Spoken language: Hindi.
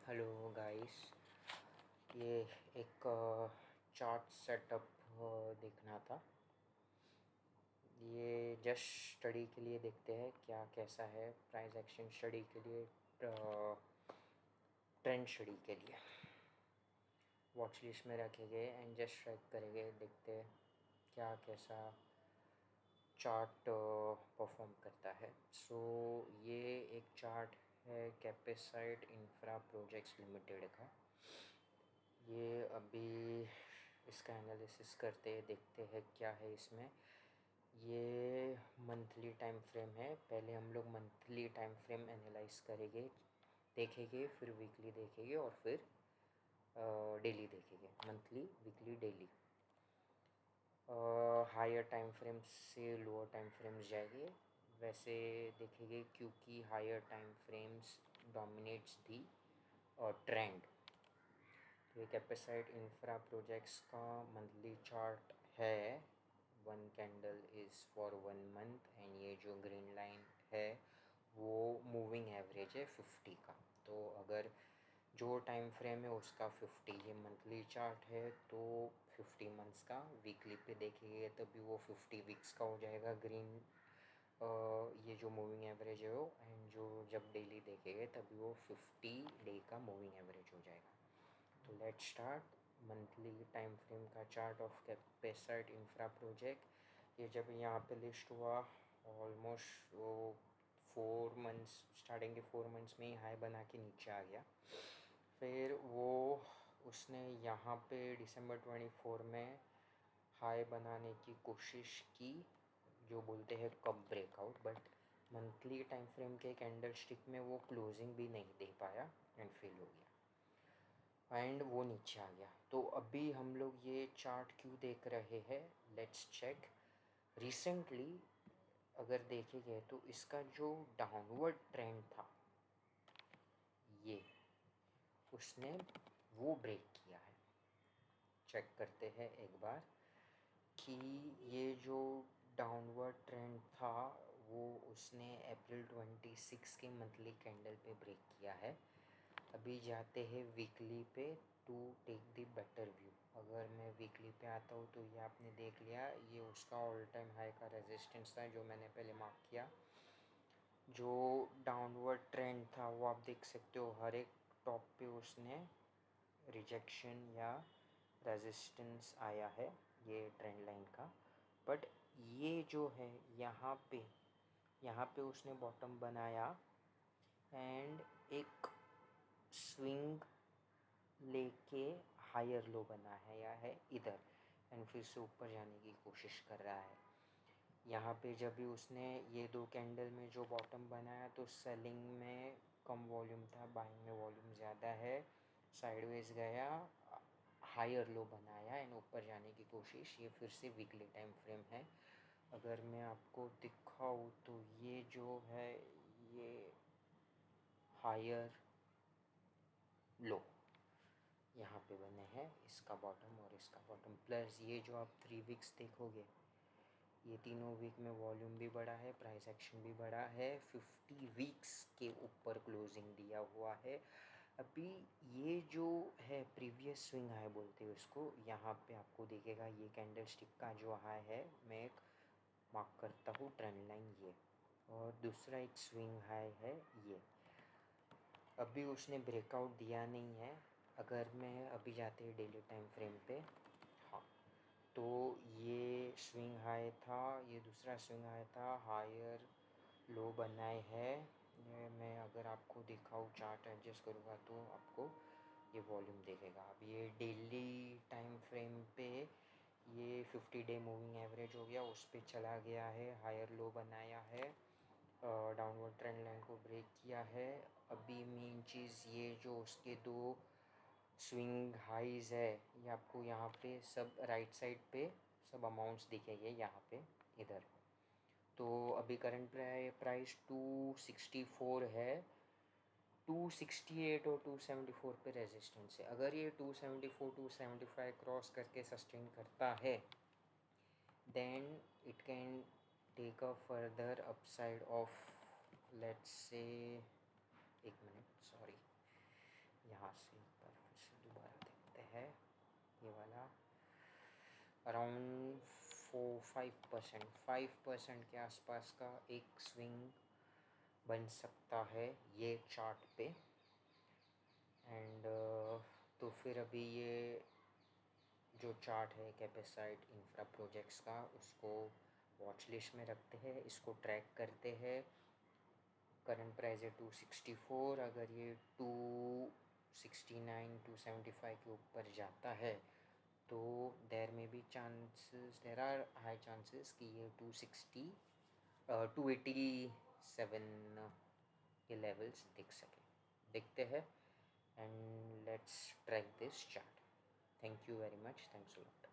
Hello guys. ये एक चार्ट सेटअप देखना था। ये जस्ट स्टडी के लिए देखते हैं क्या कैसा है, प्राइस एक्शन स्टडी के लिए, ट्रेंड स्टडी के लिए वॉच लिस्ट में रखेंगे एंड जस्ट ट्रैक करेंगे, देखते हैं क्या कैसा चार्ट परफॉर्म करता है। ये एक चार्ट है कैपेसाइट इंफ्रा प्रोजेक्ट्स लिमिटेड का। ये अभी इसका एनालिसिस करते हैं, देखते हैं क्या है इसमें। ये मंथली टाइम फ्रेम है, पहले हम लोग मंथली टाइम फ्रेम एनालाइज करेंगे, देखेंगे, फिर वीकली देखेंगे और फिर डेली देखेंगे, monthly weekly daily. Higher time frame से लोअर टाइम फ्रेम्स जाएंगे, वैसे देखेंगे क्योंकि higher time frames dominates the trend. तो ये कैपेसाइट इंफ्रा प्रोजेक्ट्स का मंथली चार्ट है। One candle is for 1 month and ये जो ग्रीन लाइन है वो मूविंग एवरेज है 50 का। तो अगर जो टाइम फ्रेम है उसका 50, ये मंथली चार्ट है तो 50 मंथ्स का। वीकली पे देखेंगे तभी वो 50 वीक्स का हो जाएगा ग्रीन, ये जो मूविंग एवरेज है वो। एंड जो जब डेली देखेंगे तभी वो 50 डे का मूविंग एवरेज हो जाएगा। तो let's start. Monthly time frame का चार्ट ऑफ कैपेसाइट इंफ्रा प्रोजेक्ट। ये जब यहाँ पे लिस्ट हुआ ऑलमोस्ट वो 4 मंथ्स, स्टार्टिंग के 4 मंथ्स में ही हाई बना के नीचे आ गया। फिर वो उसने यहाँ पे दिसंबर 24 में हाई बनाने की कोशिश की, जो बोलते हैं कब breakout, but monthly time frame के कैंडल स्टिक में वो क्लोजिंग भी नहीं दे पाया एंड फेल हो गया एंड वो नीचे आ गया। तो अभी हम लोग ये चार्ट क्यों देख रहे हैं, लेट्स चेक। रिसेंटली अगर देखेंगे तो इसका जो डाउनवर्ड ट्रेंड था ये, उसने वो ब्रेक किया है। चेक करते हैं एक बार कि ये जो डाउनवर्ड ट्रेंड था वो उसने अप्रैल 26 के मंथली कैंडल पे ब्रेक किया है। अभी जाते हैं वीकली पे to take the better view. अगर मैं वीकली पे आता हूँ तो ये आपने देख लिया, ये उसका ऑल टाइम हाई का रेजिस्टेंस था जो मैंने पहले मार्क किया। जो डाउनवर्ड ट्रेंड था वो आप देख सकते हो, हर एक टॉप पे उसने रिजेक्शन या रेजिस्टेंस आया है ये ट्रेंड लाइन का। बट ये जो है यहाँ पे उसने बॉटम बनाया एंड एक स्विंग लेके हायर लो बना है या है इधर, एंड फिर से ऊपर जाने की कोशिश कर रहा है। यहाँ पे जब भी उसने ये दो कैंडल में जो बॉटम बनाया तो सेलिंग में कम वॉल्यूम था, बाइंग में वॉल्यूम ज़्यादा है। साइडवेज गया, हायर लो बनाया एंड ऊपर जाने की कोशिश। ये फिर से वीकली टाइम फ्रेम है। अगर मैं आपको दिखाऊँ तो ये जो है ये हायर लो यहाँ पे बने हैं, इसका बॉटम और इसका बॉटम, प्लस ये जो आप 3 वीक्स देखोगे ये तीनों वीक में वॉल्यूम भी बढ़ा है, प्राइस एक्शन भी बढ़ा है, 50 वीक्स के ऊपर क्लोजिंग दिया हुआ है। अभी ये जो है प्रीवियस स्विंग हाई बोलते हैं उसको, यहाँ पे आपको दिखेगा ये कैंडल स्टिक का जो हाई है, मैं एक मार्क करता हूँ ट्रेंड लाइन ये, और दूसरा एक स्विंग हाई है ये। अभी उसने ब्रेकआउट दिया नहीं है। अगर मैं अभी जाते हैं डेली टाइम फ्रेम पे, हाँ, तो ये स्विंग हाई था, ये दूसरा स्विंग हाई था, हायर लो बनाए है। ये मैं अगर आपको दिखाऊँ, चार्ट एडजस्ट करूँगा तो आपको ये वॉल्यूम देखेगा। अब ये डेली टाइम फ्रेम पे ये 50 डे मूविंग एवरेज हो गया, उस पर चला गया है, हायर लो बनाया है, डाउनवर्ड ट्रेंड लाइन को ब्रेक किया है। अभी मेन चीज़ ये जो उसके दो स्विंग हाइज है, ये आपको यहाँ पे सब राइट साइड पे सब अमाउंट्स दिखेंगे यहाँ पे इधर। तो अभी करंट प्राइस 264 है, 268 और 274 पे रेजिस्टेंस है। अगर ये 274 275 क्रॉस करके सस्टेन करता है then it can take a further upside of, let's say, एक मिनट सॉरी, यहाँ यहाँ से एक बार फिर से दोबारा देखते हैं। ये वाला अराउंड 5% के आसपास का एक स्विंग बन सकता है ये चार्ट पे। एंड तो फिर अभी ये जो चार्ट है कैपेसाइट इंफ्रा प्रोजेक्ट्स का, उसको वॉच लिस्ट में रखते हैं, इसको ट्रैक करते हैं। करंट प्राइस है 264। अगर ये 269 275 के ऊपर जाता है तो देर में भी chances, there are high chances कि ये 287 के लेवल्स दिख सके। देखते हैं and let's track this chart. Thank you very much, thanks a lot.